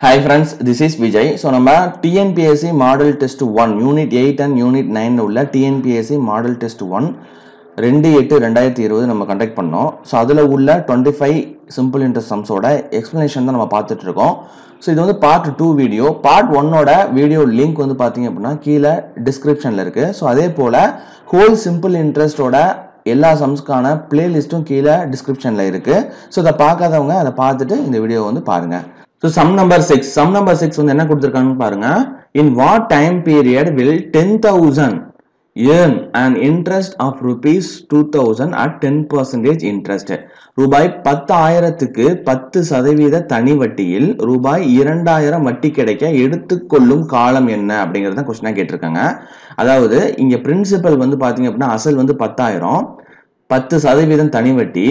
Hi friends, this is Vijay. So, நம்ம TNPSC Model Test 1 Unit 8 and Unit 9 உள்ள TNPSC Model Test 1 2/8/2020 நம்ம conduct பண்ணோம். So அதில் உள்ள 25 சிம்பிள் இன்ட்ரெஸ்ட் சம்ஸோட எக்ஸ்பிளனேஷன் தான் நம்ம பார்த்துட்டு இருக்கோம். ஸோ இது வந்து பார்ட் 2 வீடியோ. பார்ட் 1ஓட வீடியோ லிங்க் வந்து பார்த்தீங்க அப்படின்னா கீழே டிஸ்கிரிப்ஷனில் இருக்குது. ஸோ அதே போல் ஹோல் சிம்பிள் இன்ட்ரெஸ்டோட எல்லா சம்ஸ்க்கான பிளேலிஸ்ட்டும் கீழே டிஸ்கிரிப்ஷனில் இருக்குது. ஸோ இதை பார்க்காதவங்க அதை பார்த்துட்டு இந்த வீடியோ வந்து பாருங்கள். So sum number 6 வந்து என்ன கொடுத்திருக்காங்க பாருங்க. In what time period will 10,000 earn an interest of rupees 2,000 at 10% interest? ரூபாய் 10,000க்கு 10% தனி வட்டியில் ரூபாய் 2,000 வட்டி கிடைக்க எடுத்துக்கொள்ளும் காலம் என்ன அப்படிங்கறத क्वेश्चन கேட்டிருக்காங்க. அதாவது இங்க பிரின்சிபல் வந்து பாத்தீங்க அப்படின்னா அசல் வந்து 10,000, 10% தனி வட்டி,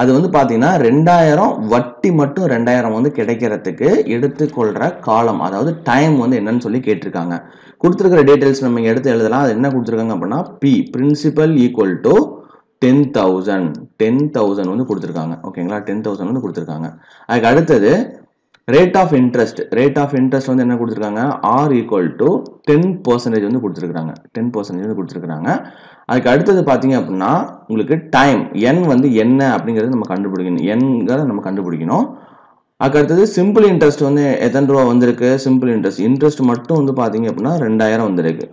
அது வந்து பார்த்தீங்கன்னா 2,000 வட்டி மட்டும் 2,000 வந்து கிடைக்கிறதுக்கு எடுத்துக்கொள்கிற காலம், அதாவது டைம் வந்து என்னன்னு சொல்லி கேட்டிருக்காங்க. கொடுத்துருக்கிற டீட்டெயில்ஸ் நம்ம இங்கே எடுத்து எழுதலாம். அது என்ன கொடுத்துருக்காங்க அப்படின்னா பி பிரின்சிபல் ஈக்குவல் டு 10,000 வந்து கொடுத்துருக்காங்க. ஓகேங்களா, 10,000 வந்து கொடுத்துருக்காங்க. அதுக்கு அடுத்தது ரேட் ஆஃப் இன்ட்ரெஸ்ட் வந்து என்ன கொடுத்துருக்காங்க, ஆர் ஈக்குவல் டு 10% வந்து கொடுத்துருக்காங்க. 10% வந்து கொடுத்துருக்காங்க. அதுக்கு அடுத்தது பார்த்தீங்க அப்படின்னா உங்களுக்கு டைம் என் வந்து என்ன அப்படிங்கிறது நம்ம கண்டுபிடிக்கணும். அதுக்கு அடுத்தது சிம்பிள் இன்ட்ரெஸ்ட் வந்து எத்தனை ரூபா வந்திருக்கு, சிம்பிள் இன்ட்ரெஸ்ட் மட்டும் வந்து பார்த்தீங்க அப்படின்னா 2,000 வந்திருக்கு.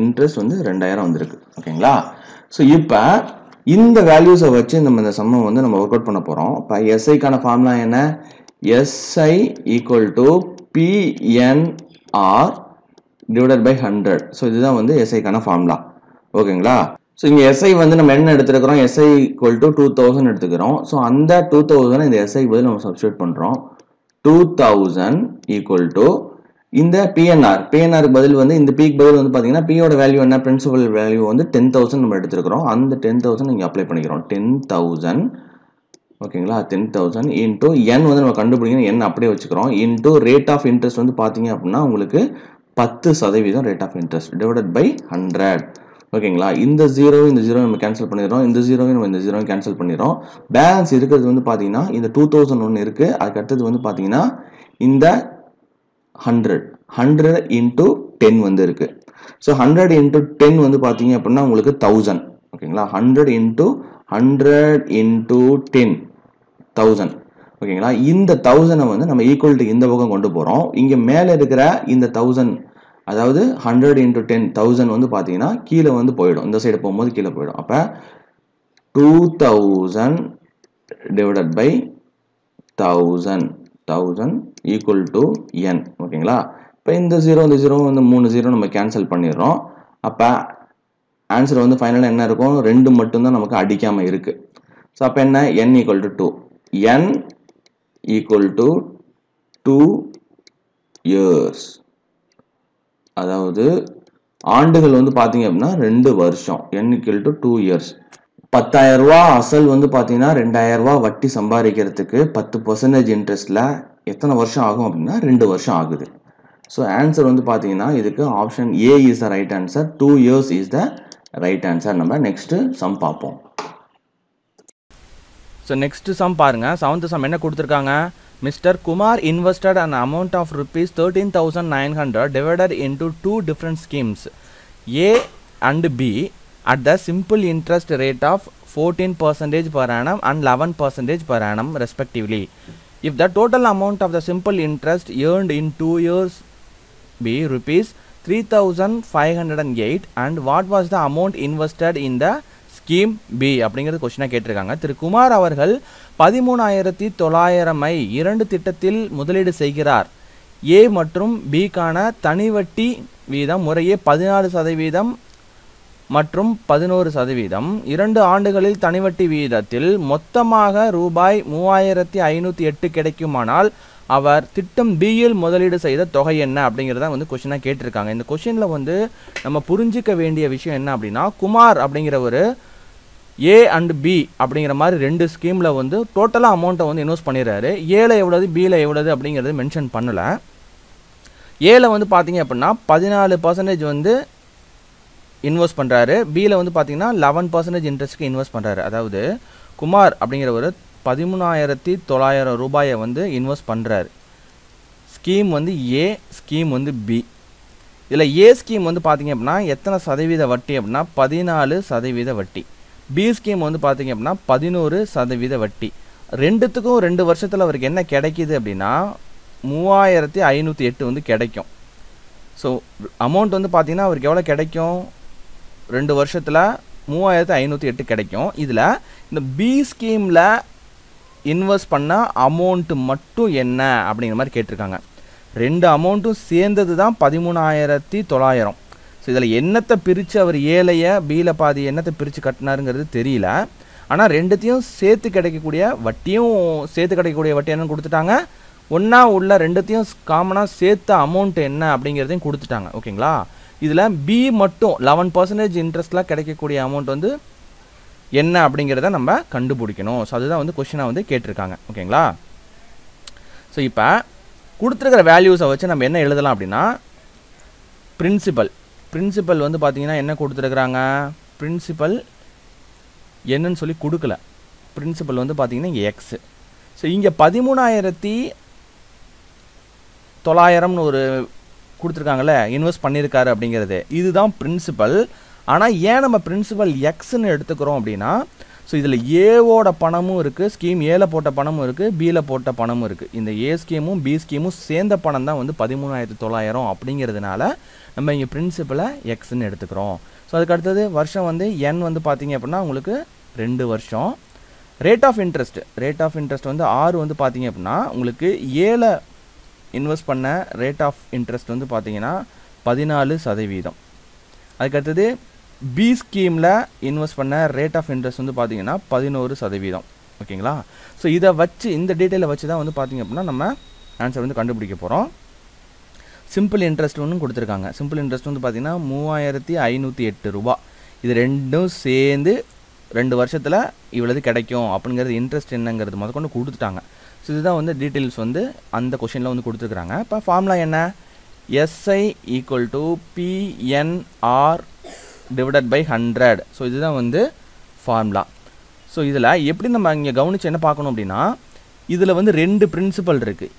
இன்ட்ரெஸ்ட் வந்து 2,000 வந்திருக்கு. ஓகேங்களா, ஸோ இப்போ இந்த வேல்யூஸை வச்சு நம்ம இந்த சம்மை வந்து நம்ம ஒர்க் அவுட் பண்ண போகிறோம். இப்போ எஸ்ஐக்கான ஃபார்முலா என்ன, SI equal to PNR divided by 100. So இதுதான் வந்து SIக்கான ஃபார்முலா. ஓகேங்களா, ஸோ இங்கே SI வந்து நம்ம என்ன எடுத்துருக்கிறோம், SI equal to 2,000 எடுத்துக்கிறோம். ஸோ அந்த 2,000 இந்த SI பதில் நம்ம சப்ஸ்டியூட் பண்ணுறோம். 2,000 equal to இந்த PNR பதில் வந்து இந்த பீக் பதில் வந்து பார்த்தீங்கன்னா பியோட வேல்யூ என்ன, பிரின்சிபல் வேல்யூ வந்து 10,000 நம்ம எடுத்துருக்கிறோம். அந்த 10,000 இங்கே அப்ளை பண்ணிக்கிறோம். 10,000 ஓகேங்களா, 10,000 இன்டூ என் வந்து நம்ம கண்டுபிடிக்கணும், என் அப்படியே வச்சுக்கிறோம். இன்டூ ரேட் ஆஃப் இன்ட்ரெஸ்ட் வந்து பார்த்தீங்க அப்படின்னா உங்களுக்கு 10% rate of interest divided by 100. ஓகேங்களா, இந்த ஜீரோ நம்ம கேன்சல் பண்ணிடுறோம், இந்த ஜீரோவையும் நம்ம இந்த ஜீரோவையும் கேன்சல் பண்ணிடுறோம். பேலன்ஸ் இருக்கிறது வந்து பார்த்தீங்கன்னா இந்த 2,000 ஒன்று இருக்குது. அதுக்கு அடுத்தது வந்து பார்த்தீங்கன்னா இந்த 100 இன்டூ 10 வந்து இருக்குது. ஸோ 100 இன்டூ 10 வந்து பார்த்தீங்க அப்படின்னா உங்களுக்கு 1000. ஓகேங்களா, 100 இன்டூ 10,000. ஓகேங்களா, இந்த 1000 வந்து நம்ம ஈக்குவல் டு இந்த பக்கம் கொண்டு போகிறோம். இங்கே மேலே இருக்கிற இந்த 1000, அதாவது 100 இன்டூ 10,000 வந்து பார்த்தீங்கன்னா கீழே வந்து போயிடும், இந்த சைடு போகும்போது கீழே போயிடும். அப்போ 2,000 டிவைடட் பை 1000 ஈக்குவல் டு என். ஓகேங்களா, இப்போ இந்த ஜீரோ வந்து 3 ஜீரோ நம்ம கேன்சல் பண்ணிடுறோம். அப்போ ஆன்சர் வந்து ஃபைனலாக என்ன இருக்கும், 2 மட்டும்தான் நமக்கு அடிக்காமல் இருக்கு. ஸோ அப்போ என்ன, n equal to 2, n equal to 2 years. அதாவது ஆண்டுகள் வந்து பார்த்தீங்க அப்படின்னா 2 வருஷம். n equal to 2 years. 10,000 ரூபா அசல் வந்து பார்த்தீங்கன்னா 2,000 ரூபா வட்டி சம்பாதிக்கிறதுக்கு 10% இன்ட்ரெஸ்ட்ல எத்தனை வருஷம் ஆகும் அப்படின்னா 2 வருஷம் ஆகுது. ஸோ ஆன்சர் வந்து பார்த்தீங்கன்னா இதுக்கு option A is the right answer. 2 years is the right answer. நம்ம நெக்ஸ்ட் சம் பார்ப்போம். ஸோ நெக்ஸ்ட் சம் பாருங்க. 7th சம் என்ன கொடுத்துருக்காங்க, mister Kumar invested an amount of rupees 13,900 divided into 2 different schemes A and B at the simple interest rate of 14% per annum and 11% per annum respectively. If the total amount of the simple interest earned in 2 years be rupees 3,508 and what was the amount invested in the scheme B அப்படிங்கிறது கொஸ்டினாக கேட்டிருக்காங்க. திரு குமார் அவர்கள் 13,900 2 திட்டத்தில் முதலீடு செய்கிறார். A மற்றும் Bக்கான தனி வட்டி வீதம் முறையே 14% மற்றும் 11%. 2 ஆண்டுகளில் தனிவட்டி வீதத்தில் மொத்தமாக ரூபாய் 3,508 கிடைக்குமானால் அவர் திட்டம் பியில் முதலீடு செய்த தொகை என்ன அப்படிங்கிறத வந்து கொஸ்டினாக கேட்டிருக்காங்க. இந்த கொஸ்டினில் வந்து நம்ம புரிஞ்சிக்க வேண்டிய விஷயம் என்ன அப்படின்னா, குமார் அப்படிங்கிற ஒரு ஏ அண்ட் பி அப்படிங்கிற மாதிரி 2 ஸ்கீமில் வந்து டோட்டலாக அமௌண்ட்டை வந்து இன்வெஸ்ட் பண்ணிடுறாரு. ஏல எவ்வளவு பியில் எவ்வளவு அப்படிங்கிறது மென்ஷன் பண்ணலை. ஏல வந்து பார்த்தீங்க அப்படின்னா 14% வந்து இன்வெஸ்ட் பண்ணுறாரு, பியில் வந்து பார்த்தீங்கன்னா 11% இன்ட்ரெஸ்ட்டுக்கு இன்வெஸ்ட் பண்ணுறாரு. அதாவது குமார் அப்படிங்கிற ஒரு 13,900 ரூபாயை வந்து இன்வெஸ்ட் பண்ணுறாரு. ஸ்கீம் வந்து ஏ, ஸ்கீம் வந்து பி. இதில் ஏ ஸ்கீம் வந்து பார்த்தீங்க அப்படின்னா எத்தனை சதவீத வட்டி அப்படின்னா 14% வட்டி. பி ஸ்கீம் வந்து பார்த்தீங்க அப்படின்னா 11% வட்டி. ரெண்டுத்துக்கும் 2 வருஷத்தில் அவருக்கு என்ன கிடைக்கிது அப்படின்னா 3508 வந்து கிடைக்கும். ஸோ அமௌண்ட் வந்து பார்த்தீங்கன்னா அவருக்கு எவ்வளோ கிடைக்கும், 2 வருஷத்தில் 3508 கிடைக்கும். இதில் இந்த பி ஸ்கீமில் இன்வெஸ்ட் பண்ண அமௌண்ட்டு மட்டும் என்ன அப்படிங்கிற மாதிரி கேட்டிருக்காங்க. 2 அமௌண்ட்டும் சேர்ந்தது தான் 13,900. ஸோ இதில் என்னத்தை பிரித்து அவர் ஏழையை பியில் பாதி என்னத்தை பிரித்து கட்டினாருங்கிறது தெரியல. ஆனால் ரெண்டுத்தையும் சேர்த்து கிடைக்கக்கூடிய வட்டியும் சேர்த்து கிடைக்கக்கூடிய வட்டி என்னன்னு கொடுத்துட்டாங்க. ஒன்றா உள்ள ரெண்டுத்தையும் காமனாக சேர்த்த அமௌண்ட் என்ன அப்படிங்கிறதையும் கொடுத்துட்டாங்க. ஓகேங்களா. இதில் பி மட்டும் 11% இன்ட்ரெஸ்ட்டில் கிடைக்கக்கூடிய அமௌண்ட் வந்து என்ன அப்படிங்கிறத நம்ம கண்டுபிடிக்கணும். ஸோ அதுதான் வந்து கொஷினாக வந்து கேட்டிருக்காங்க. ஓகேங்களா. ஸோ இப்போ கொடுத்துருக்கிற வேல்யூஸை வச்சு நம்ம என்ன எழுதலாம் அப்படின்னா பிரின்சிபல் வந்து பார்த்தீங்கன்னா என்ன கொடுத்துருக்குறாங்க, பிரின்சிபல் என்னன்னு சொல்லி கொடுக்கல. பிரின்சிபல் வந்து பார்த்தீங்கன்னா இங்கே எக்ஸு. ஸோ இங்கே 13,900 ஒரு கொடுத்துருக்காங்கல்ல, இன்வெஸ்ட் பண்ணியிருக்காரு அப்படிங்கிறது இதுதான் பிரின்சிபல். ஆனால் ஏன் நம்ம பிரின்சிபல் எக்ஸ்ன்னு எடுத்துக்கிறோம் அப்படின்னா, ஸோ இதில் ஏவோட பணமும் இருக்குது, ஸ்கீம் ஏல போட்ட பணமும் இருக்குது, பியில் போட்ட பணமும் இருக்குது. இந்த ஏ ஸ்கீமும் பி ஸ்கீமும் சேர்ந்த பணம் தான் வந்து 13,900 அப்படிங்கிறதுனால நம்ம இங்கே பிரின்சிபலை எக்ஸ்ன்னு எடுத்துக்கிறோம். ஸோ அதுக்கு அடுத்தது வருஷம் வந்து என் வந்து பார்த்தீங்க அப்படின்னா உங்களுக்கு 2 வருஷம். ரேட் ஆஃப் இன்ட்ரெஸ்ட் வந்து 6 வந்து பார்த்தீங்க அப்படின்னா உங்களுக்கு ஏல இன்வெஸ்ட் பண்ண ரேட் ஆஃப் இன்ட்ரெஸ்ட் வந்து பார்த்தீங்கன்னா 14%. அதுக்கடுத்தது பி ஸ்கீமில் இன்வெஸ்ட் பண்ண ரேட் ஆஃப் இன்ட்ரெஸ்ட் வந்து பார்த்தீங்கன்னா 11%. ஓகேங்களா. ஸோ இதை வச்சு இந்த டீட்டெயிலை வச்சு தான் வந்து பார்த்தீங்க அப்படின்னா நம்ம ஆன்சர் வந்து கண்டுபிடிக்க போகிறோம். சிம்பிள் இன்ட்ரெஸ்ட் ஒன்று கொடுத்துருக்காங்க. சிம்பிள் இன்ட்ரெஸ்ட் வந்து பார்த்தீங்கன்னா 3508 ரூபா. இது ரெண்டும் சேர்ந்து 2 வருஷத்தில் இவ்வளவு கிடைக்கும் அப்படிங்கிறது இன்ட்ரெஸ்ட் என்னங்கிறது முதற்கொண்டு கொடுத்துட்டாங்க. ஸோ இதுதான் வந்து டீட்டெயில்ஸ் வந்து அந்த கொஷினில் வந்து கொடுத்துருக்குறாங்க. இப்போ ஃபார்முலா என்ன, SI = PNR / 100. ஸோ இதுதான் வந்து ஃபார்முலா. ஸோ இதில் எப்படி நம்ம இங்கே கவனித்து என்ன பார்க்கணும் அப்படின்னா, இதில் வந்து 2 பிரின்சிபல் இருக்குது.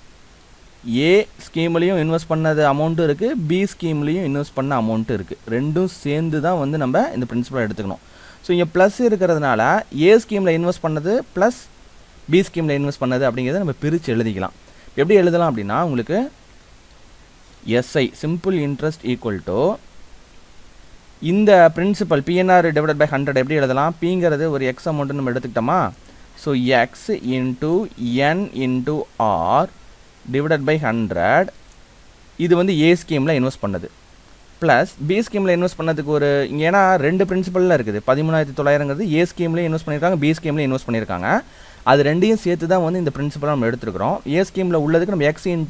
ஏ ஸ்கீம்லேயும் இன்வெஸ்ட் பண்ணது அமௌண்ட்டும் இருக்குது, பி ஸ்கீம்லேயும் இன்வெஸ்ட் பண்ண அமௌண்ட்டும் இருக்குது. ரெண்டும் சேர்ந்து தான் வந்து நம்ம இந்த பிரின்சிபலை எடுத்துக்கணும். ஸோ இங்கே ப்ளஸ் இருக்கிறதுனால ஏ ஸ்கீமில் இன்வெஸ்ட் பண்ணது ப்ளஸ் பி ஸ்கீமில் இன்வெஸ்ட் பண்ணது அப்படிங்கிறத நம்ம பிரித்து எழுதிக்கலாம். எப்படி எழுதலாம் அப்படின்னா உங்களுக்கு SI சிம்பிள் இன்ட்ரெஸ்ட் = இந்த பிரின்சிபல் PNR / 100 எப்படி எழுதலாம், பிங்கிறது ஒரு எக்ஸ் அமௌண்ட்டு நம்ம எடுத்துக்கிட்டோமா. ஸோ X × N × R / 100 இது வந்து ஏ ஸ்கீமில் இன்வெஸ்ட் பண்ணது ப்ளஸ் பி ஸ்கீமில் இன்வெஸ்ட் பண்ணதுக்கு ஒரு இங்கே ஏன்னா 2 பிரின்சிபலில் இருக்குது. 13,900ங்கிறது ஏ ஸ்கீம்லேயும் இன்வெஸ்ட் பண்ணியிருக்காங்க, பி ஸ்கீம்லேயும் இன்வெஸ்ட் பண்ணியிருக்காங்க. அது ரெண்டையும் சேர்த்து தான் வந்து இந்த பிரின்சிபலை நம்ம எடுத்துருக்கிறோம். ஏ ஸ்கீமில் உள்ளதுக்கு நம்ம X × N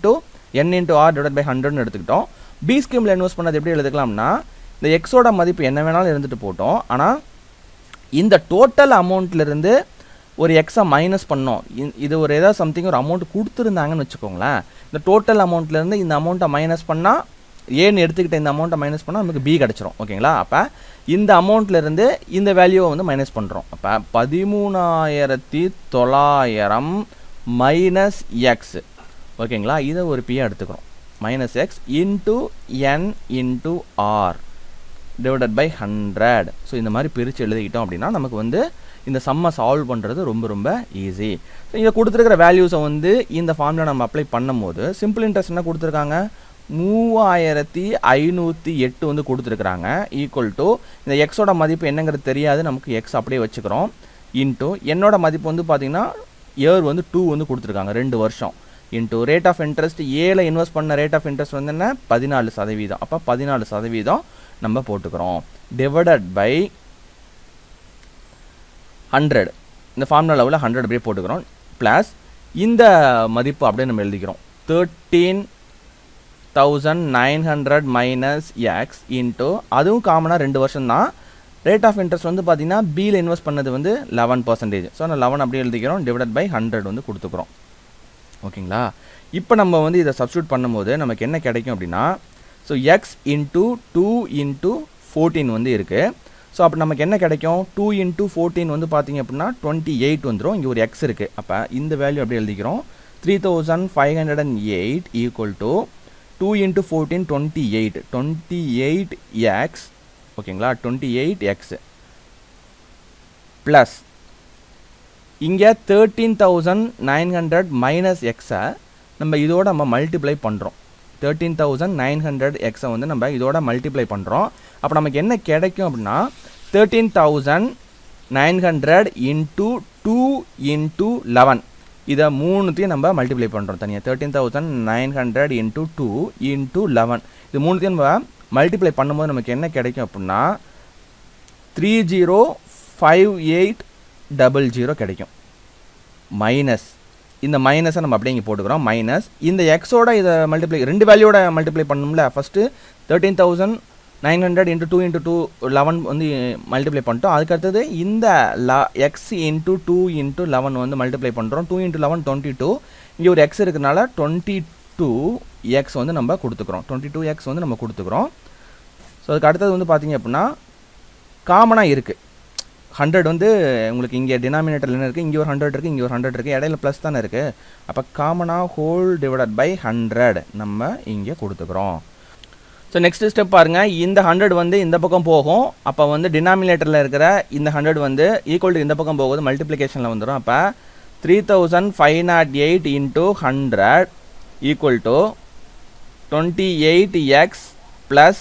× R / 100ன்னு எடுத்துக்கிட்டோம். பி ஸ்கீமில் இன்வெஸ்ட் பண்ணது எப்படி எழுதுக்கலாம்னா, இந்த எக்ஸோட மதிப்பு என்ன வேணாலும் இருந்துட்டு போட்டோம், ஆனால் இந்த டோட்டல் அமௌண்ட்லேருந்து ஒரு எக்ஸை மைனஸ் பண்ணோம். இது ஒரு ஏதாவது சம்திங் ஒரு அமௌண்ட் கொடுத்துருந்தாங்கன்னு வச்சுக்கோங்களேன். இந்த டோட்டல் அமௌண்ட்லேருந்து இந்த அமௌண்ட்டை மைனஸ் பண்ணால் ஏன்னு எடுத்துக்கிட்ட இந்த அமௌண்ட்டை மைனஸ் பண்ணால் நமக்கு பி கிடச்சிரும். ஓகேங்களா. அப்போ இந்த அமௌண்ட்லேருந்து இந்த வேல்யூவை வந்து மைனஸ் பண்ணுறோம். அப்போ 13,900 மைனஸ் எக்ஸ். ஓகேங்களா. இதை ஒரு பியாக எடுத்துக்கிறோம். -x × N × R / 100. ஸோ இந்த மாதிரி பிரித்து எழுதிக்கிட்டோம் அப்படின்னா நமக்கு வந்து இந்த சம்மை சால்வ் பண்ணுறது ரொம்ப ரொம்ப ஈஸி. ஸோ இதை கொடுத்துருக்கிற வேல்யூஸை வந்து இந்த ஃபார்மில் நம்ம அப்ளை பண்ணும்போது சிம்பிள் இன்ட்ரெஸ்ட் என்ன கொடுத்துருக்காங்க, 3508 வந்து கொடுத்துருக்குறாங்க. ஈக்குவல் டு இந்த எக்ஸோட மதிப்பு என்னங்கிறது தெரியாது, நமக்கு எக்ஸ் அப்படியே வச்சுக்கிறோம். இன்ட்டு என்னோட மதிப்பு வந்து பார்த்தீங்கன்னா இயர் வந்து 2 வந்து கொடுத்துருக்காங்க, 2 வருஷம். இன்ட்டு ரேட் ஆஃப் இன்ட்ரெஸ்ட் ஏல இன்வெஸ்ட் பண்ண ரேட் ஆஃப் இன்ட்ரெஸ்ட் வந்து என்ன 14%. அப்போ 14% நம்ம போட்டுக்கிறோம். Divided by 100. இந்த ஃபார்முலா லெவலில் 100 அப்படியே போட்டுக்கிறோம். ப்ளஸ் இந்த மதிப்பு அப்படியே நம்ம எழுதிக்கிறோம். 13,900 மைனஸ் எக்ஸ் இன்ட்டு அதுவும் காமனாக 2 வருஷம் தான். ரேட் ஆஃப் இன்ட்ரெஸ்ட் வந்து பார்த்தீங்கன்னா பியில் இன்வெஸ்ட் பண்ணது வந்து 11%. ஸோ நான் 11 அப்படியே எழுதிக்கிறோம். டிவைடட் பை 100 வந்து கொடுத்துக்கிறோம். ஓகேங்களா. இப்போ நம்ம வந்து இதை சப்ஸ்டியூட் பண்ணும்போது நமக்கு என்ன கிடைக்கும் அப்படின்னா, ஸோ எக்ஸ் இன்ட்டு 2 × 14 வந்து இருக்குது. ஸோ அப்போ நமக்கு என்ன கிடைக்கும், 2 × 14 வந்து பார்த்தீங்க அப்படின்னா 28 வந்துடும். இங்கே ஒரு எக்ஸ் இருக்குது. அப்போ இந்த வேல்யூ அப்படியே எழுதிக்கிறோம். 3508 equal to 2 into 14 28 28x ஓகேங்களா 28x plus இங்க 13900 minus x நம்ம இதோட நம்ம மல்டிப்ளை பண்றோம் 13900 x வந்து நம்ம இதோட மல்டிப்ளை பண்றோம் அப்ப நமக்கு என்ன கிடைக்கும் அப்படினா 13900 into 2 into 11 இத மூணுத்தையும் நம்ம மல்டிப்ளை பண்றோம் தனியா 13900 into 2 into 11 இது மூணுத்தையும் நம்ம மல்டிப்ளை பண்ணும்போது நமக்கு என்ன கிடைக்கும் அப்படினா 305800 கிடைக்கும் மைனஸ் இந்த மைனஸை நம்ம அப்படியே இங்கே போட்டுக்கிறோம் மைனஸ் இந்த எக்ஸோட இதை மல்டிப்ளை ரெண்டு வேல்யூட மல்டிப்ளை பண்ணணும்ல ஃபஸ்ட்டு 13900 into 2 into 2 11 வந்து மல்டிப்ளை பண்ணிட்டோம் அதுக்கு அடுத்தது இந்த எக்ஸ் இன்ட்டு 2 into 11 வந்து மல்டிப்ளை பண்ணுறோம் 2 into 11 22 இங்கே ஒரு எக்ஸ் இருக்கிறதுனால 22x வந்து நம்ம கொடுத்துக்கிறோம் 22x வந்து நம்ம கொடுத்துக்கிறோம் ஸோ அதுக்கு அடுத்தது வந்து பார்த்தீங்க அப்படின்னா காமனாக இருக்குது 100 வந்து உங்களுக்கு இங்கே டினாமினேட்டரில் என்ன இருக்குது இங்கே ஒரு 100 இருக்குது இங்கே ஒரு 100 இருக்குது இடையில ப்ளஸ் தானே இருக்குது அப்போ காமனாக ஹோல் டிவைடட் பை 100 நம்ம இங்கே கொடுத்துக்கிறோம் ஸோ நெக்ஸ்ட் ஸ்டெப் பாருங்கள் இந்த 100 வந்து இந்த பக்கம் போகும் அப்போ வந்து டினாமினேட்டரில் இருக்கிற இந்த 100 வந்து ஈக்குவல் டு இந்த பக்கம் போகுது மல்டிப்ளிகேஷனில் வந்துடும் அப்போ 3508 into 100 equal to 28x plus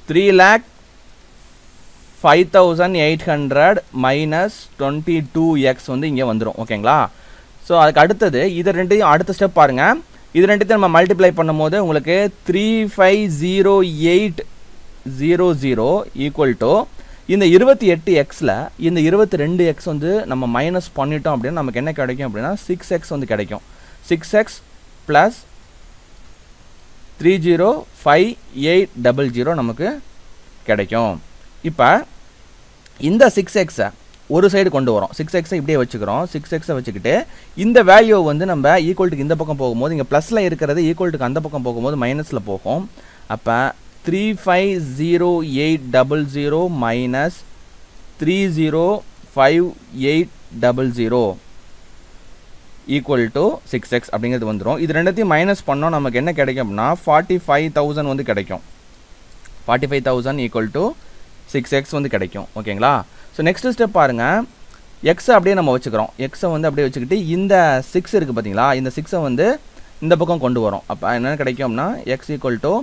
3,5800 minus 22x வந்து இங்கே வந்துடும் ஓகேங்களா ஸோ அதுக்கு அடுத்தது இது ரெண்டையும் அடுத்த ஸ்டெப் பாருங்கள் இது ரெண்டுத்தையும் நம்ம மல்டிப்ளை பண்ணும்போது உங்களுக்கு 35800 ஈக்குவல் டு இந்த 28xல இந்த 22x வந்து நம்ம மைனஸ் பண்ணிட்டோம் அப்படின்னா நமக்கு என்ன கிடைக்கும் அப்படின்னா 6x வந்து கிடைக்கும் 6x plus 305800 நமக்கு கிடைக்கும் இப்போ இந்த 6x ஒரு சைடு கொண்டு வரோம் 6x இப்படியே வச்சுக்கிறோம் 6x வச்சுக்கிட்டு இந்த வேல்யூ வந்து நம்ம ஈக்குவல் டுக்கு இந்த பக்கம் போகும்போது இங்கே ப்ளஸில் இருக்கிறது ஈக்குவல் டுக்கு அந்த பக்கம் போகும்போது மைனஸில் போகும் அப்போ 35800 minus 305800 equal to 6x அப்படிங்கிறது வந்துடும் இது ரெண்டத்தையும் மைனஸ் பண்ணோம் நமக்கு என்ன கிடைக்கும் அப்படின்னா 45000 வந்து கிடைக்கும் 45000 equal to 6x வந்து கிடைக்கும் ஓகேங்களா ஸோ நெக்ஸ்ட் ஸ்டெப் பாருங்கள் எக்ஸை அப்படியே நம்ம வச்சுக்கிறோம் எக்ஸை வந்து அப்படியே வச்சுக்கிட்டு இந்த 6 இருக்குது பார்த்தீங்களா இந்த 6ஐ வந்து இந்த பக்கம் கொண்டு வரோம் அப்போ என்ன கிடைக்கும்னா X equal to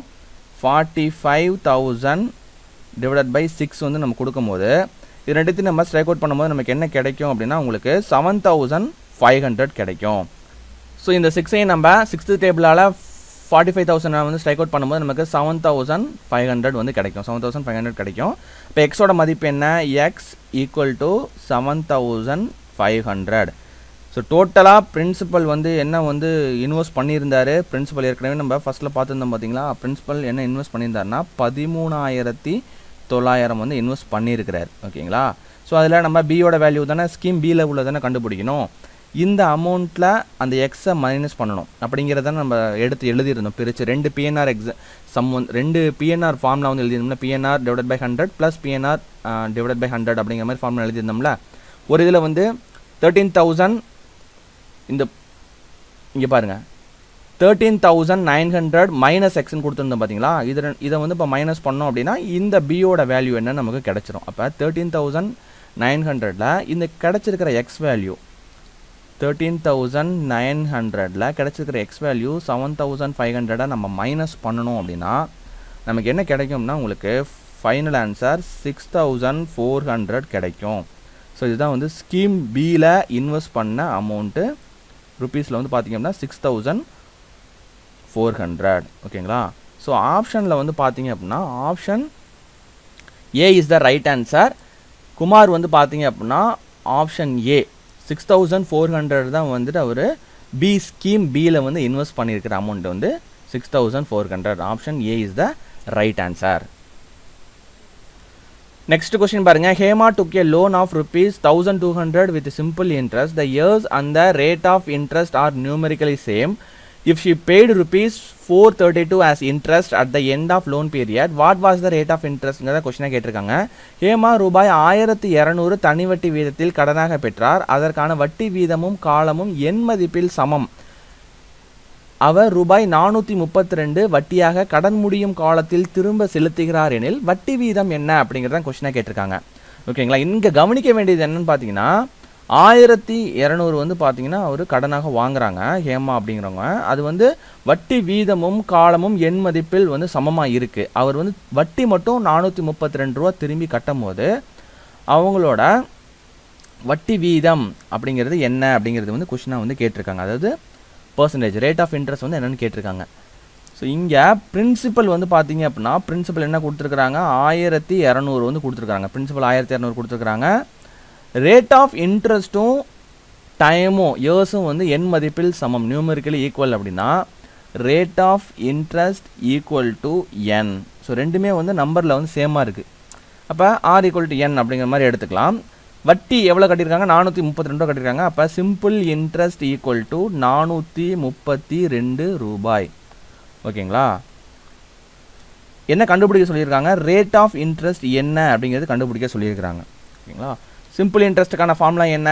45000 divided by 6 வந்து நம்ம கொடுக்கும்போது இது ரெண்டுத்தையும் நம்ம ஸ்ட்ரைக் அவுட் பண்ணும்போது நமக்கு என்ன கிடைக்கும் அப்படின்னா உங்களுக்கு 7500 கிடைக்கும் ஸோ இந்த 6ஐ நம்ம 6th டேபிளால் 45000 வந்து ஸ்ட்ரைக் அவுட் பண்ணும்போது நமக்கு 7500 வந்து கிடைக்கும் 7500 கிடைக்கும் இப்போ எக்ஸோட மதிப்பு என்ன எக்ஸ் ஈக்குவல் டு 7500 ஸோ டோட்டலாக பிரின்சிபல் வந்து என்ன வந்து இன்வெஸ்ட் பண்ணியிருந்தாரு பிரின்சிபல் ஏற்கனவே நம்ம ஃபஸ்ட்டில் பார்த்துருந்தோம் பார்த்தீங்களா பிரின்சிபல் என்ன இன்வெஸ்ட் பண்ணியிருந்தாருன்னா 13900 வந்து இன்வெஸ்ட் பண்ணியிருக்கிறார் ஓகேங்களா ஸோ அதில் நம்ம பியோட வேல்யூ தானே ஸ்கீம் பியில் உள்ளதானே கண்டுபிடிக்கணும் இந்த அமௌண்ட்டில் அந்த எக்ஸை மைனஸ் பண்ணணும் அப்படிங்கிறத நம்ம எடுத்து எழுதியிருந்தோம் பிரித்து ரெண்டு பிஎன்ஆர் ரெண்டு பிஎன்ஆர் ஃபார்மில் வந்து எழுதியிருந்தோம்ல PNR divided by 100 plus PNR divided by 100 அப்படிங்கிற மாதிரி ஃபார்மில் எழுதியிருந்தோம்ல ஒரு இதில் வந்து 13000 இந்த இங்கே பாருங்கள் 13900 மைனஸ் எக்ஸ்ன்னு கொடுத்துருந்தோம் பார்த்தீங்களா இதை வந்து இப்போ மைனஸ் பண்ணோம் அப்படின்னா இந்த பியோட வேல்யூ என்ன நமக்கு கிடச்சிரும் அப்போ 13900ல் இந்த கிடச்சிருக்கிற எக்ஸ் வேல்யூ 13900ல் கிடச்சிருக்கிற எக்ஸ் வேல்யூ 7500 நம்ம மைனஸ் பண்ணணும் அப்படின்னா நமக்கு என்ன கிடைக்கும்னா உங்களுக்கு ஃபைனல் ஆன்சர் 6400 கிடைக்கும் ஸோ இதுதான் வந்து ஸ்கீம் பியில் இன்வெஸ்ட் பண்ண அமௌண்ட்டு ருபீஸில் வந்து பார்த்திங்கன்னா 6400 ஓகேங்களா ஸோ ஆப்ஷனில் வந்து பார்த்தீங்க அப்படின்னா option A is the right answer Kumar வந்து பார்த்தீங்க அப்படின்னா ஆப்ஷன் ஏ 6400 தான் வந்துட்டு அவர் பி ஸ்கீம் பியில் வந்து இன்வெஸ்ட் பண்ணியிருக்கிற அமௌண்ட் வந்து 6400 option A is the right answer next question பாருங்க Hema took a loan of rupees 1200 with simple interest the years and the rate of interest are numerically same If she paid rupees 432 as interest at the end of loan period, what was the rate of interest? கொஸ்டினா கேட்டிருக்காங்க. ஹேமா ரூபாய் 1200 தனி வட்டி வீதத்தில் கடனாக பெற்றார். அதற்கான வட்டி வீதமும் காலமும் எண் மதிப்பில் சமம். அவர் ரூபாய் 432 வட்டியாக கடன் முடியும் காலத்தில் திரும்ப செலுத்துகிறார் எனில் வட்டி வீதம் என்ன அப்படிங்கிறத கொஸ்டினா கேட்டிருக்காங்க. ஓகேங்களா? இங்கே கவனிக்க வேண்டியது என்னன்னு பார்த்தீங்கன்னா 1200 வந்து பார்த்தீங்கன்னா அவர் கடனாக வாங்குறாங்க ஹேமா அப்படிங்கிறவங்க. அது வந்து வட்டி வீதமும் காலமும் எண் மதிப்பில் வந்து சமமாக இருக்குது. அவர் வந்து வட்டி மட்டும் 432 ரூபா திரும்பி கட்டும் போது அவங்களோட வட்டி வீதம் அப்படிங்கிறது என்ன அப்படிங்கிறது வந்து கொஸ்டினாக வந்து கேட்டிருக்காங்க. அதாவது பர்சன்டேஜ் ரேட் ஆஃப் இன்ட்ரெஸ்ட் வந்து என்னென்னு கேட்டிருக்காங்க. ஸோ இங்கே பிரின்சிபல் வந்து பார்த்தீங்க அப்படின்னா பிரின்சிபல் என்ன கொடுத்துருக்குறாங்க 1200 வந்து கொடுத்துருக்காங்க. பிரின்சிபல் 1200 கொடுத்துருக்குறாங்க. ரேட் ஆஃப் இன்ட்ரெஸ்ட்டும் டைமும் இயர்ஸும் வந்து எண் மதிப்பில் சமம் நியூமெரிக்கலி ஈக்குவல் அப்படின்னா rate of interest equal to N. So ரெண்டுமே வந்து நம்பரில் வந்து சேமாக இருக்குது. அப்போ ஆர் ஈக்குவல் டு என் அப்படிங்கிற மாதிரி எடுத்துக்கலாம். வட்டி எவ்வளோ கட்டியிருக்காங்க 432 ரூபா கட்டியிருக்காங்க. அப்போ சிம்பிள் இன்ட்ரெஸ்ட் ஈக்குவல் டு 432 ரூபாய். ஓகேங்களா? என்ன கண்டுபிடிக்க சொல்லியிருக்காங்க ரேட் ஆஃப் இன்ட்ரெஸ்ட் என்ன அப்படிங்கிறது கண்டுபிடிக்க சொல்லியிருக்கிறாங்க. ஓகேங்களா? சிம்பிள் இன்ட்ரெஸ்ட்டுக்கான ஃபார்முலா என்ன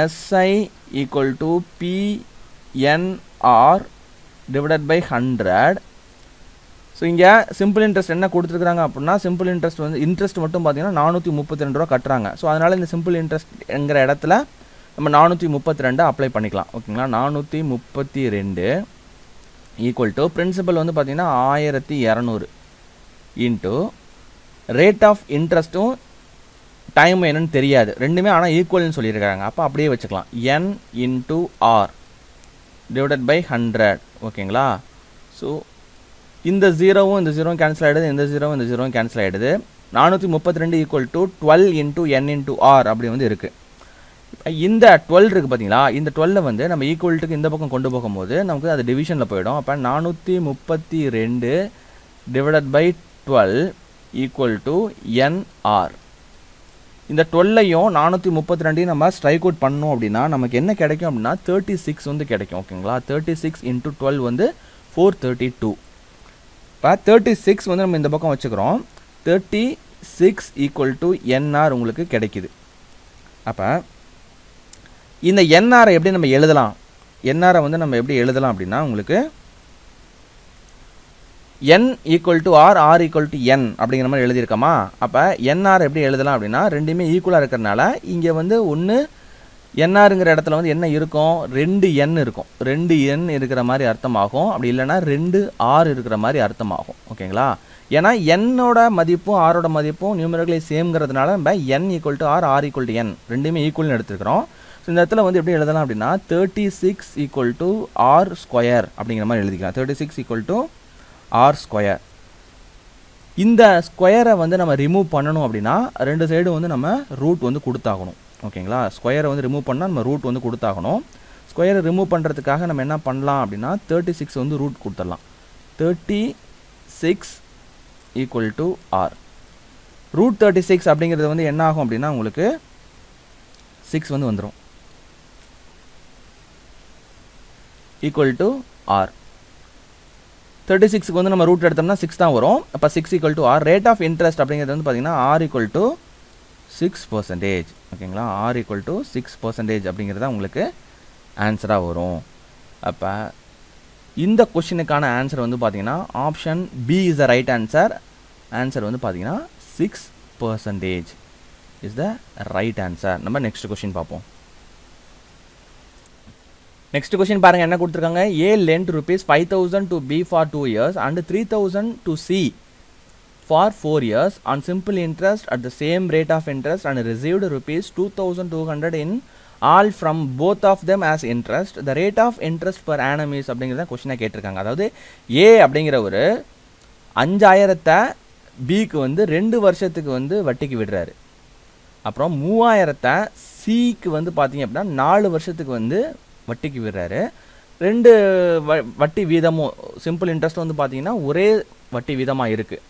SI equal to PNR divided by 100. So இங்கே சிம்பிள் இன்ட்ரெஸ்ட் என்ன கொடுத்துருக்குறாங்க அப்படின்னா சிம்பிள் இன்ட்ரெஸ்ட் வந்து இன்ட்ரெஸ்ட் மட்டும் பார்த்தீங்கன்னா 432 ரூபா கட்டுறாங்க. ஸோ அதனால் இந்த சிம்பிள் இன்ட்ரெஸ்ட்ங்கிற இடத்துல நம்ம 432 அப்ளை பண்ணிக்கலாம். ஓகேங்களா? 432 ஈக்குவல் டு பிரின்சிபல் வந்து பார்த்தீங்கன்னா 1200 இன்ட்டு ரேட் ஆஃப் இன்ட்ரெஸ்ட்டும் டைம் என்னன்னு தெரியாது ரெண்டுமே ஆனால் ஈக்குவல்னு சொல்லியிருக்காங்க. அப்போ அப்படியே வச்சுக்கலாம் n into R divided by 100. ஓகேங்களா? ஸோ இந்த ஜீரோவும் இந்த ஜீரோவும் கேன்சல் ஆகிடுது, இந்த ஜீரோவும் இந்த ஜீரோவும் கேன்சல் ஆகிடுது. 432 equal to 12 into n into R அப்படி வந்து இருக்குது. இந்த 12 இருக்குது பார்த்தீங்களா? இந்த 12 வந்து நம்ம ஈக்குவல்ட்டுக்கு இந்த பக்கம் கொண்டு போகும்போது நமக்கு அது டிவிஷனில் போயிடும். அப்போ 432 divided by 12 equal to nr. இந்த 12ஐயும் 432 நம்ம ஸ்ட்ரைக் அவுட் பண்ணோம் அப்படின்னா நமக்கு என்ன கிடைக்கும் அப்படின்னா 36 வந்து கிடைக்கும். ஓகேங்களா? 36 இன்ட்டு 12 வந்து 432. இப்போ 36 வந்து நம்ம இந்த பக்கம் வச்சுக்கிறோம். 36 ஈக்குவல் டு nr உங்களுக்கு கிடைக்குது. அப்போ இந்த nr எப்படி நம்ம எழுதலாம்? nr வந்து நம்ம எப்படி எழுதலாம் அப்படின்னா உங்களுக்கு n equal to R R equal to n அப்படிங்கிற மாதிரி எழுதியிருக்கோமா? அப்போ nr எப்படி எழுதலாம் அப்படின்னா ரெண்டுமே ஈக்குவலாக இருக்கிறனால இங்கே வந்து ஒன்று nrங்கிற இடத்துல வந்து என்ன இருக்கும் 2n இருக்கும். 2n இருக்கிற மாதிரி அர்த்தமாகும். அப்படி இல்லைனா 2r இருக்கிற மாதிரி அர்த்தமாகும். ஓகேங்களா? ஏன்னா என்னோட மதிப்பும் ஆரோட மதிப்பும் நியூமரிக்கலி சேம்ங்கிறதுனால நம்ம n equal to R R equal to n ரெண்டுமே ஈக்குவல்னு எடுத்துக்கிறோம். ஸோ இந்த இடத்துல வந்து எப்படி எழுதலாம் அப்படின்னா 36 ஈக்குவல் டு ஆர் ஸ்கொயர் அப்படிங்கிற மாதிரி எழுதிக்கலாம். 36 ஈக்குவல் டு ஆர் ஸ்கொயர். இந்த ஸ்கொயரை வந்து நம்ம ரிமூவ் பண்ணணும் அப்படின்னா ரெண்டு சைடும் வந்து நம்ம ரூட் வந்து கொடுத்தாகணும். ஓகேங்களா? ஸ்கொயரை வந்து ரிமூவ் பண்ணால் நம்ம ரூட் வந்து கொடுத்தாகணும். ஸ்கொயரை ரிமூவ் பண்ணுறதுக்காக நம்ம என்ன பண்ணலாம் அப்படின்னா 36 வந்து ரூட் கொடுத்துடலாம். 36 ஈக்குவல் டு ஆர். ரூட் 36 அப்படிங்கிறது வந்து என்ன ஆகும் அப்படின்னா உங்களுக்கு 6 வந்து வந்துடும் ஈக்குவல் டு ஆர். 36க்கு வந்து நம்ம ரூட் எடுத்தோம்னா 6 தான் வரும். அப்போ 6 equal to R. Rate of interest அப்படிங்கிறது வந்து பார்த்தீங்கன்னா ஆர் ஈக்குவல் டு 6%. ஓகேங்களா? ஆர் ஈக்குவல் டு 6% அப்படிங்கிறது தான் உங்களுக்கு ஆன்சராக வரும். அப்போ இந்த கொஷினுக்கான ஆன்சர் வந்து பார்த்தீங்கன்னா option B is the right answer. Answer வந்து பார்த்தீங்கன்னா 6% இஸ் த ரைட் ஆன்சர். நம்ம நெக்ஸ்ட் கொஷின் பார்ப்போம். நெக்ஸ்ட் கொஸ்டின் பாருங்க என்ன கொடுத்துருக்காங்க. A lent rupees 5,000 to B for 2 years and 3,000 to C for 4 years on simple interest at the same rate of interest and received rupees 2,200 in all from both of them as interest. The rate of interest per annum is அப்படிங்கிறத கொஸ்டினை கேட்டிருக்காங்க. அதாவது A அப்படிங்கிற ஒரு 5,000 Bக்கு வந்து 2 வருஷத்துக்கு வந்து வட்டிக்கு விடுறாரு. அப்புறம் 3,000 Cக்கு வந்து பார்த்தீங்க அப்படின்னா 4 வருஷத்துக்கு வந்து வட்டிக்கு விடுறாரு. ரெண்டு வட்டி வீதமும் சிம்பிள் இன்ட்ரெஸ்ட் வந்து பார்த்தீங்கன்னா ஒரே வட்டி வீதமாக இருக்குது.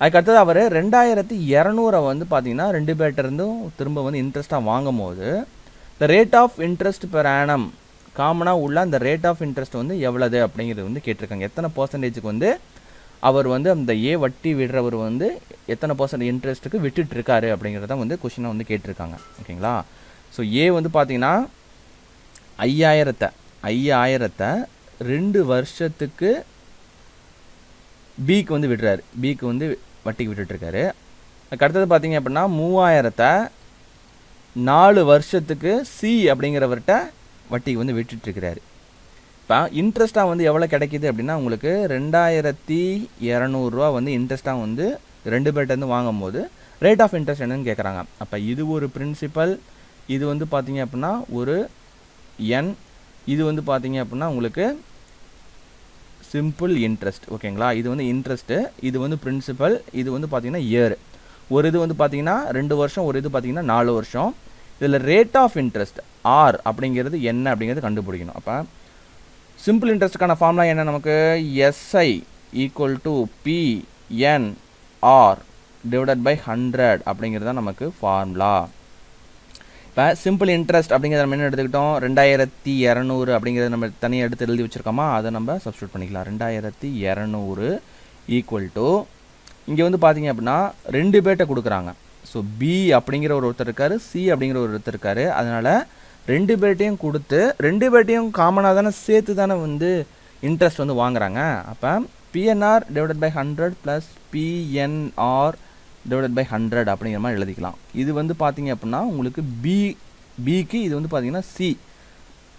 அதுக்கடுத்தது அவர் 2,200 வந்து பார்த்தீங்கன்னா 2 பேர்ட்ட இருந்தும் திரும்ப வந்து இன்ட்ரெஸ்ட்டாக வாங்கும் போது the rate of interest per annum காமனாக உள்ள அந்த ரேட் ஆஃப் இன்ட்ரெஸ்ட் வந்து எவ்வளவு அப்படிங்கிறது வந்து கேட்டிருக்காங்க. எத்தனை பர்சன்டேஜுக்கு வந்து அவர் வந்து அந்த ஏ வட்டி விடுறவர் வந்து எத்தனை பர்சன்ட் இன்ட்ரெஸ்ட்டுக்கு விட்டுட்டு இருக்காரு அப்படிங்கிறத வந்து கொஷினை வந்து கேட்டிருக்காங்க. ஓகேங்களா? ஸோ ஏ வந்து பார்த்தீங்கன்னா 5000 2 வருஷத்துக்கு பிக்கு வந்து விடுறாரு, பிக்கு வந்து வட்டிக்கு விட்டுட்டுருக்காரு. அதுக்கு அடுத்தது பார்த்தீங்க அப்படின்னா 3000 4 வருஷத்துக்கு சி அப்படிங்கிறவர்கிட்ட வட்டிக்கு வந்து விட்டுட்டுருக்கிறாரு. இப்போ இன்ட்ரெஸ்ட்டாக வந்து எவ்வளோ கிடைக்கிது அப்படின்னா உங்களுக்கு 2200 வந்து இன்ட்ரெஸ்ட்டாக வந்து 2 பேர்ட்டேருந்து வாங்கும்போது ரேட் ஆஃப் இன்ட்ரெஸ்ட் என்னன்னு கேட்குறாங்க. அப்போ இது ஒரு பிரின்சிபல், இது வந்து பார்த்தீங்க அப்படின்னா ஒரு என், இது வந்து பார்த்தீங்க அப்படின்னா உங்களுக்கு சிம்பிள் இன்ட்ரெஸ்ட். ஓகேங்களா? இது வந்து இன்ட்ரெஸ்ட்டு, இது வந்து பிரின்சிபல், இது வந்து பார்த்தீங்கன்னா இயர். ஒரு இது வந்து பார்த்தீங்கன்னா 2 வருஷம், ஒரு இது பார்த்தீங்கன்னா 4 வருஷம். இதில் ரேட் ஆஃப் இன்ட்ரெஸ்ட் ஆர் அப்படிங்கிறது என்ன அப்படிங்கிறது கண்டுபிடிக்கணும். அப்போ சிம்பிள் இன்ட்ரெஸ்ட்டுக்கான ஃபார்முலா என்ன நமக்கு? SI equal to PNR divided by 100 அப்படிங்கிறது தான் நமக்கு ஃபார்முலா. இப்போ சிம்பிள் இன்ட்ரெஸ்ட் அப்படிங்கிறத நம்ம என்ன எடுத்துக்கிட்டோம்? 2200 அப்படிங்கிறத நம்ம தனியாக எடுத்து எழுதி வச்சுருக்கோமா, அதை நம்ம சப்ஸ்டியூட் பண்ணிக்கலாம். 2200 ஈக்குவல் டு இங்கே வந்து பார்த்தீங்க அப்படின்னா 2 பேர்ட்ட கொடுக்குறாங்க. ஸோ பி அப்படிங்கிற ஒருத்தர் இருக்கார், சி அப்படிங்கிற ஒருத்தர் இருக்கார். அதனால் 2 பேர்ட்டையும் கொடுத்து 2 பேர்ட்டையும் காமனாக தானே சேர்த்து தானே வந்து இன்ட்ரெஸ்ட் வந்து வாங்குறாங்க. அப்போ PNR divided by 100 plus PNR divided by 100 அப்படிங்கிற மாதிரி எழுதிக்கலாம். இது வந்து பார்த்தீங்க அப்படின்னா உங்களுக்கு பிக்கு இது வந்து பார்த்தீங்கன்னா சி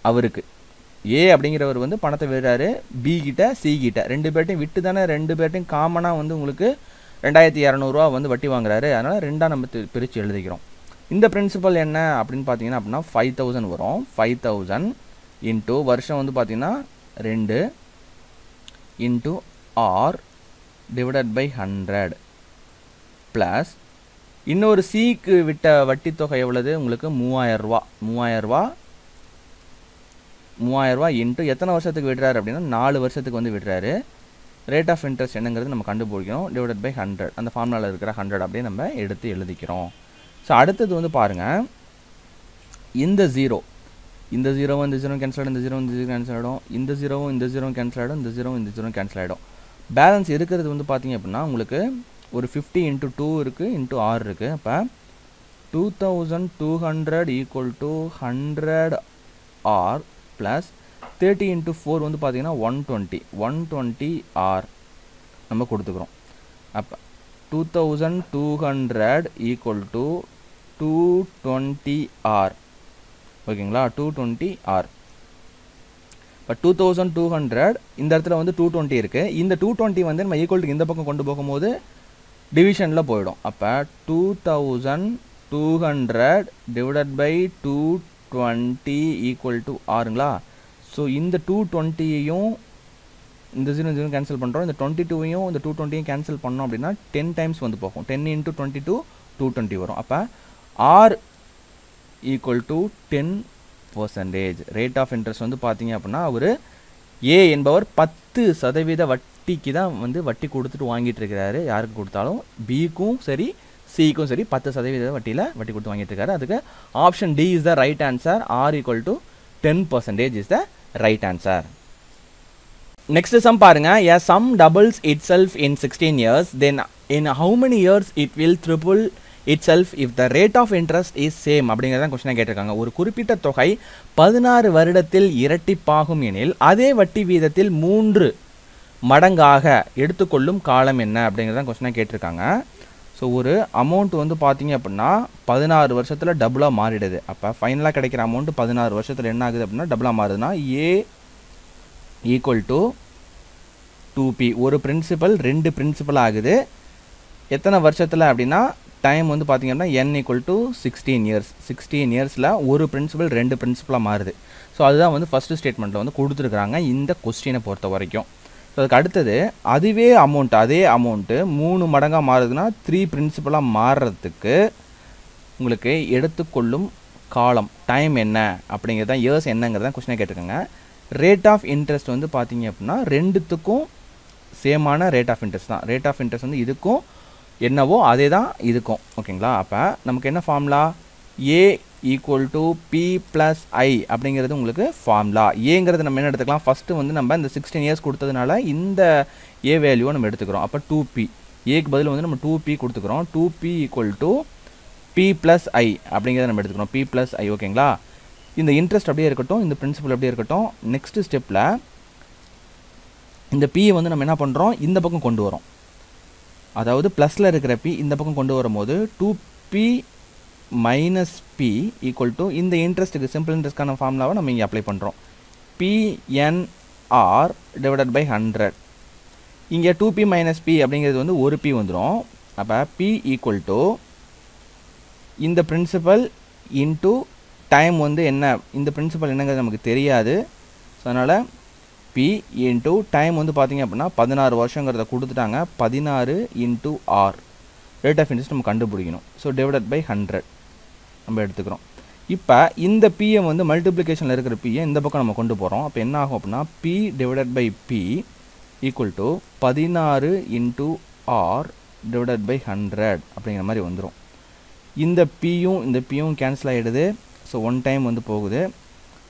அவருக்கு. ஏ அப்படிங்கிறவர் வந்து பணத்தை விடுறாரு பி கிட்ட சி கிட்ட, 2 பேர்ட்டையும் விட்டு தானே 2 பேர்ட்டையும் காமனாக வந்து உங்களுக்கு 2200 வந்து வட்டி வாங்குறாரு. அதனால் 2ஆக நம்ம பிரித்து எழுதிக்கிறோம். இந்த பிரின்சிபல் என்ன அப்படின்னு பார்த்தீங்கன்னா அப்படின்னா 5000 வரும். 5000 இன்ட்டு வருஷம் வந்து பார்த்தீங்கன்னா 2 into R divided by 100 plus இன்னொரு சிக்கு விட்ட வட்டி தொகை எவ்வளவு உங்களுக்கு? 3000 இன்ட்டு எத்தனை வருஷத்துக்கு விடுறாரு அப்படின்னா 4 வருஷத்துக்கு வந்து விடுறாரு. ரேட் ஆஃப் இன்ட்ரெஸ்ட் என்னங்கிறது நம்ம கண்டுபிடிக்கணும். டிவைடட் பை 100, அந்த ஃபார்முலாவில் இருக்கிற 100 அப்படியே நம்ம எடுத்து எழுதிக்கிறோம். ஸோ அடுத்தது வந்து பாருங்கள், இந்த 0 இந்த 0 இந்த 0 கேன்சல் ஆகிடும், இந்த 0 இந்த 0 கேன்சல் ஆகிடும், இந்த 0 இந்த 0 கேன்சல் ஆகிடும், இந்த 0 இந்த 0 கேன்சல் ஆகிடும். பேலன்ஸ் இருக்கிறது வந்து பார்த்தீங்க அப்படின்னா உங்களுக்கு ஒரு 50 இன்ட்டு 2 இருக்குது, இன்ட்டு R இருக்குது. அப்போ 2200 equal to 100 R plus 30 into 4 வந்து பார்த்தீங்கன்னா 120 R நம்ம கொடுத்துக்கிறோம். அப்போ 2200 ஈக்குவல் டு 220 R. ஓகேங்களா? 220 R. இப்போ 2200 இந்த இடத்துல வந்து 220 இருக்குது. இந்த 220 வந்து நம்ம ஈக்குவல்ட்டுக்கு இந்த பக்கம் கொண்டு போகும்போது டிவிஷனில் போயிடும். அப்போ 2200 டிவைடட் பை 220 ஈக்குவல் டு ஆறுங்களா? ஸோ இந்த 220யும் இந்த 0 கேன்சல் பண்ணுறோம், இந்த 22யும் இந்த 220யும் கேன்சல் பண்ணோம் அப்படின்னா 10 டைம்ஸ் வந்து போகும். 10 இன்ட்டு 22 220 வரும். அப்போ R equal to 10%. Rate of interest வந்து பார்த்தீங்க அப்படின்னா அவர் ஏ என்பவர் 10% வட்டிக்கு தான் வந்து வட்டி கொடுத்துட்டு வாங்கிட்டு இருக்கிறாரு. யாருக்கு கொடுத்தாலும் பிக்கும் சரி சிக்கும் சரி 10% வட்டியில் வட்டி கொடுத்து வாங்கிட்டு இருக்காரு. அதுக்கு option D is the right answer. R equal to 10% is the right answer. Next sum பாருங்க. a sum doubles itself in 16 years, then in how many years it will triple itself if the rate of interest is same அப்படிங்கிறத கொஸ்டினாக கேட்டிருக்காங்க. ஒரு குறிப்பிட்ட தொகை 16 வருடத்தில் இரட்டிப்பாகும் எனில் அதே வட்டி வீதத்தில் 3 மடங்காக எடுத்துக்கொள்ளும் காலம் என்ன அப்படிங்கிறத கொஸ்டினாக கேட்டிருக்காங்க. ஸோ ஒரு அமௌண்ட் வந்து பார்த்தீங்க அப்படின்னா 16 வருஷத்தில் டபுளாக மாறிடுது. அப்போ ஃபைனலாக கிடைக்கிற அமௌண்ட் 16 வருஷத்தில் என்ன ஆகுது அப்படின்னா டபுளாக மாறுதுன்னா ஏ ஈக்குவல் டு 2p. ஒரு பிரின்சிபல் 2 பிரின்சிபல் ஆகுது. எத்தனை வருஷத்தில் அப்படின்னா டைம் வந்து பார்த்திங்க அப்படின்னா n ஈக்குவல் டு 16 இயர்ஸ். 16 இயர்ஸில் ஒரு பிரின்சிபல் 2 பிரின்சிபலாக மாறுது. ஸோ அதுதான் வந்து ஃபஸ்ட்டு ஸ்டேட்மெண்ட்டில் வந்து கொடுத்துருக்குறாங்க இந்த கொஸ்டினை பொறுத்த வரைக்கும். ஸோ அதுக்கு அடுத்தது அதே அமௌண்ட்டு 3 மடங்காக மாறுதுன்னா 3 பிரின்சிபலாக மாறுறதுக்கு உங்களுக்கு எடுத்துக்கொள்ளும் காலம் டைம் என்ன அப்படிங்கிறது தான் இயர்ஸ் என்னங்கிறதான் கொஸ்டினை கேட்டிருக்காங்க. ரேட் ஆஃப் இன்ட்ரெஸ்ட் வந்து பார்த்தீங்க அப்படின்னா ரெண்டுத்துக்கும் சேமான ரேட் ஆஃப் இன்ட்ரெஸ்ட் தான். ரேட் ஆஃப் இன்ட்ரெஸ்ட் வந்து இதுக்கும் என்னவோ அதே தான் இதுக்கும். ஓகேங்களா? அப்போ நமக்கு என்ன formula? A equal to P plus I அப்படிங்கிறது உங்களுக்கு ஃபார்முலா. ஏங்கிறது நம்ம என்ன எடுத்துக்கலாம், ஃபஸ்ட்டு வந்து நம்ம இந்த 16 இயர்ஸ் கொடுத்ததுனால இந்த ஏ வேல்யூவை நம்ம எடுத்துக்கிறோம். அப்போ 2p, ஏக்கு பதில் வந்து நம்ம 2p கொடுத்துக்கிறோம். 2p equal to P plus I அப்படிங்கிறத நம்ம எடுத்துக்கிறோம். பி ப்ளஸ் ஐ ஓகேங்களா. இந்த இன்ட்ரெஸ்ட் அப்படியே இருக்கட்டும், இந்த பிரின்சிபல் அப்படியே இருக்கட்டும். நெக்ஸ்ட் ஸ்டெப்பில் இந்த பியை வந்து நம்ம என்ன பண்ணுறோம், இந்த பக்கம் கொண்டு வரோம். அதாவது ப்ளஸில் இருக்கிற பி இந்த பக்கம் கொண்டு வரும்போது 2p minus B equal to இந்த இன்ட்ரெஸ்ட்டுக்கு சிம்பிள் இன்ட்ரெஸ்ட்கான ஃபார்முலாவை நம்ம இங்கே அப்ளை பண்ணுறோம். PNR divided by 100. இங்கே 2p மைனஸ் பி அப்படிங்கிறது வந்து ஒரு பி வந்துடும். அப்போ பி ஈக்குவல் டு இந்த பிரின்சிபல் இன்ட்டு டைம் வந்து என்ன, இந்த பிரின்சிபல் என்னங்கிறது நமக்கு தெரியாது. ஸோ அதனால் பி இன்ட்டு டைம் வந்து பார்த்திங்க அப்படின்னா 16 வருஷங்கிறத கொடுத்துட்டாங்க. 16 into R rate of interest நம்ம கண்டுபிடிக்கணும். ஸோ டிவைடட் பை 100 நம்ம எடுத்துக்கிறோம். இப்போ இந்த பியை வந்து மல்டிப்ளிகேஷனில் இருக்கிற பியை இந்த பக்கம் நம்ம கொண்டு போகிறோம். அப்போ என்ன ஆகும் அப்படின்னா P divided by P equal to 16 into R divided by 100 அப்படிங்கிற மாதிரி வந்துடும். இந்த பியும் கேன்சல் ஆகிடுது. ஸோ ஒன் டைம் வந்து போகுது.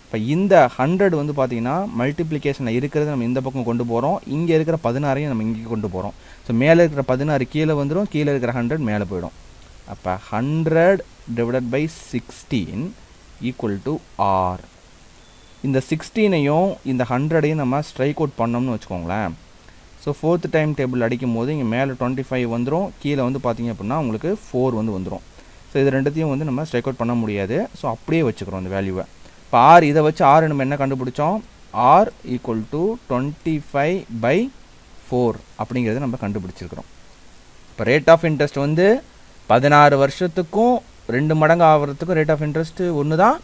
இப்போ இந்த 100 வந்து பார்த்திங்கன்னா மல்டிப்ளிகேஷனில் இருக்கிறது நம்ம இந்த பக்கம் கொண்டு போகிறோம். இங்கே இருக்கிற 16ஐயும் நம்ம இங்கே கொண்டு போகிறோம். ஸோ மேலே இருக்கிற 16 கீழே வந்துடும், கீழே இருக்கிற 100 மேலே போயிடும். அப்போ 100 divided by 16 equal to R. இந்த 16ஐயும் இந்த 100ஐயும் நம்ம ஸ்ட்ரைக் அவுட் பண்ணோம்னு வச்சுக்கோங்களேன். ஸோ 4th டைம் டேபிள் அடிக்கும் போது இங்கே மேலே 25 வந்துடும், கீழே வந்து பார்த்திங்க அப்படின்னா உங்களுக்கு 4 வந்து வந்துடும். ஸோ இது ரெண்டுத்தையும் வந்து நம்ம ஸ்ட்ரைக் அவுட் பண்ண முடியாது. ஸோ அப்படியே வச்சுக்கிறோம் இந்த வேல்யூவை. இப்போ ஆர் இதை வச்சு ஆர் நம்ம என்ன கண்டுபிடிச்சோம், ஆர் ஈக்குவல் டு 25/4 அப்படிங்கிறத நம்ம கண்டுபிடிச்சிருக்கிறோம். இப்போ ரேட் ஆஃப் இன்ட்ரெஸ்ட் வந்து 16 வருஷத்துக்கும் 2 மடங்கு ஆகிறதுக்கும் ரேட் ஆஃப் இன்ட்ரெஸ்ட் ஒன்று தான்,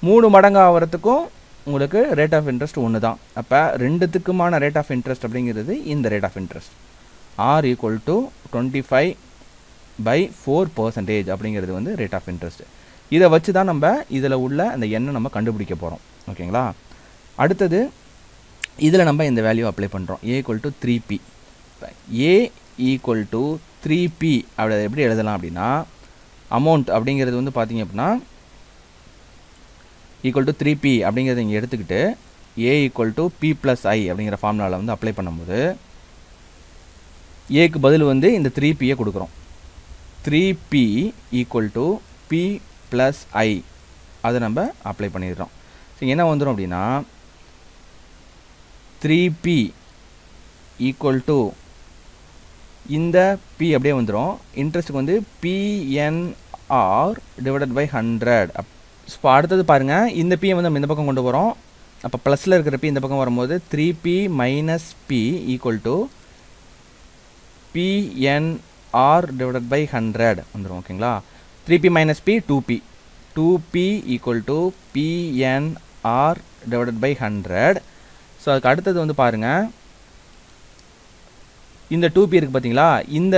3 மடங்கு ஆகிறதுக்கும் உங்களுக்கு ரேட் ஆஃப் இன்ட்ரெஸ்ட் ஒன்று தான். அப்போ ரெண்டுத்துக்குமான ரேட் ஆஃப் இன்ட்ரெஸ்ட் அப்படிங்கிறது இந்த rate of interest R equal to 25/4% அப்படிங்கிறது வந்து ரேட் ஆஃப் இன்ட்ரெஸ்ட். இதை வச்சு தான் நம்ம இதில் உள்ள அந்த எண்ணை நம்ம கண்டுபிடிக்க போகிறோம். ஓகேங்களா. அடுத்தது இதில் நம்ம இந்த வேல்யூ அப்ளை பண்ணுறோம். A equal to 3p. A equal to 3p அப்படி எப்படி எழுதலாம் அப்படின்னா, அமௌண்ட் அப்படிங்கிறது வந்து பார்த்திங்க அப்படின்னா ஈக்குவல் டு 3p அப்படிங்கிறத இங்கே எடுத்துக்கிட்டு ஏ ஈக்குவல் டு பி ப்ளஸ் ஐ அப்படிங்கிற ஃபார்முலாவில் வந்து அப்ளை பண்ணும்போது ஏக்கு பதில் வந்து இந்த 3pயை கொடுக்குறோம். 3p equal to P plus I அதை நம்ம அப்ளை பண்ணிடுறோம். ஸோ என்ன வந்துடும் அப்படின்னா 3p ஈக்குவல் டு இந்த p அப்படியே வந்துடும். இன்ட்ரெஸ்ட்டுக்கு வந்து PNR டிவைடட் பை 100. இப்போ அடுத்தது பாருங்கள், இந்த p வந்து நம்ம இந்த பக்கம் கொண்டு போகிறோம். அப்போ ப்ளஸில் இருக்கிற p இந்த பக்கம் வரும்போது 3p minus p equal to PNR divided by 100 வந்துடும். ஓகேங்களா. 3p minus p 2p. 2p equal to PNR divided by 100. So அதுக்கு அடுத்தது வந்து பாருங்கள், இந்த 2p இருக்குது பார்த்தீங்களா, இந்த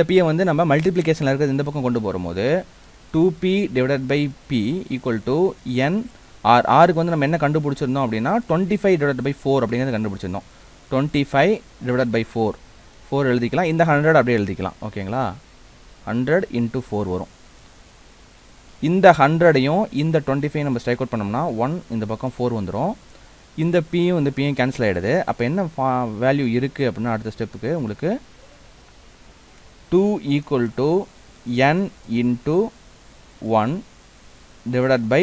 p வந்து நம்ம மல்டிப்ளிகேஷனில் இருக்கிறது இந்த பக்கம் கொண்டு போகும்போது 2p divided by p equal to NR. ஆருக்கு வந்து நம்ம என்ன கண்டுபிடிச்சிருந்தோம் அப்படின்னா 25 divided by 4 அப்படிங்கிறது கண்டுபிடிச்சிருந்தோம். 25 divided by 4 எழுதிக்கலாம். இந்த 100 அப்படியே எழுதிக்கலாம். ஓகேங்களா. 100 into 4 வரும். இந்த 100ஐயும் இந்த 25 நம்ம ஸ்ட்ரைக் அவுட் பண்ணோம்னா 1 இந்த பக்கம் 4 வந்துடும். இந்த பியும் இந்த பியும் கேன்சல் ஆகிடுது. அப்போ என்ன வேல்யூ இருக்குது அப்படின்னா அடுத்த ஸ்டெப்புக்கு உங்களுக்கு 2 equal to n into 1 divided by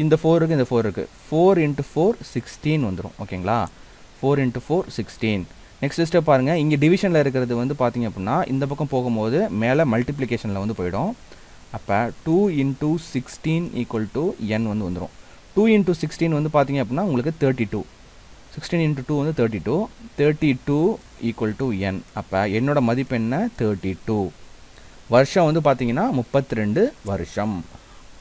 இந்த 4 இருக்குது, இந்த 4 இருக்குது, 4 into 4 16 வந்துடும். ஓகேங்களா. 4 into 4 16. நெக்ஸ்ட் ஸ்டெப் பாருங்கள், இங்கே டிவிஷனில் இருக்கிறது வந்து பார்த்திங்க அப்படின்னா இந்த பக்கம் போகும்போது மேலே மல்டிப்ளிகேஷனில் வந்து போயிடும். அப்போ 2 into 16 ஈக்குவல் டு n வந்து வந்துடும். 2 into 16 வந்து பார்த்திங்க அப்படின்னா உங்களுக்கு 32. 16 into 2 வந்து 32. 32 ஈக்குவல் டு n. அப்போ என்னோட மதிப்பு என்ன, 32. வருஷம் வந்து பார்த்திங்கன்னா 32 வருஷம்.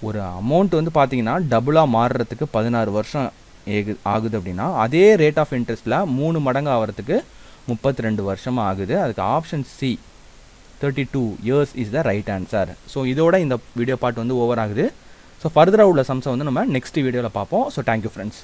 ஒரு அமௌண்ட் வந்து பார்த்திங்கன்னா டபுளாக மாறுறதுக்கு 16 வருஷம் ஆகுது அப்படின்னா அதே ரேட் ஆஃப் இன்ட்ரெஸ்ட்டில் 3 மடங்கு ஆகிறதுக்கு 32 வருஷமாக ஆகுது. அதுக்கு option C 32 years is the right answer. So இதோட இந்த வீடியோ பார்ட் வந்து ஓவர் ஆகுது. ஸோ ஃபர்தராக உள்ள சம்ஸை வந்து நம்ம நெக்ஸ்ட் வீடியோவில் பார்ப்போம். So thank you friends.